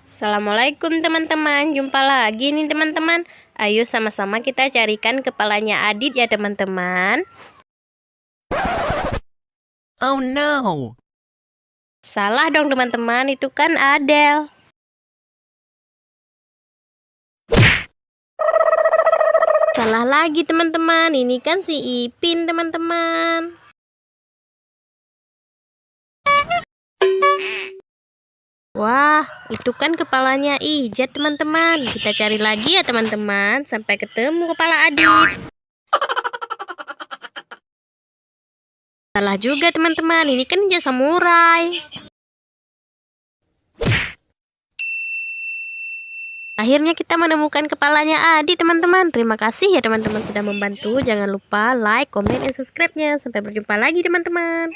Assalamualaikum teman-teman, jumpa lagi nih teman-teman. Ayo sama-sama kita carikan kepalanya Adit ya teman-teman. Oh no. Salah dong teman-teman, itu kan Adel. Salah lagi teman-teman, ini kan si Ipin teman-teman. Wah, itu kan kepalanya Ijat teman-teman. Kita cari lagi ya teman-teman, sampai ketemu kepala Adit. Salah juga teman-teman, ini kan ninja samurai. Akhirnya kita menemukan kepalanya Adit teman-teman. Terima kasih ya teman-teman sudah membantu. Jangan lupa like, comment, dan subscribe-nya. Sampai berjumpa lagi teman-teman.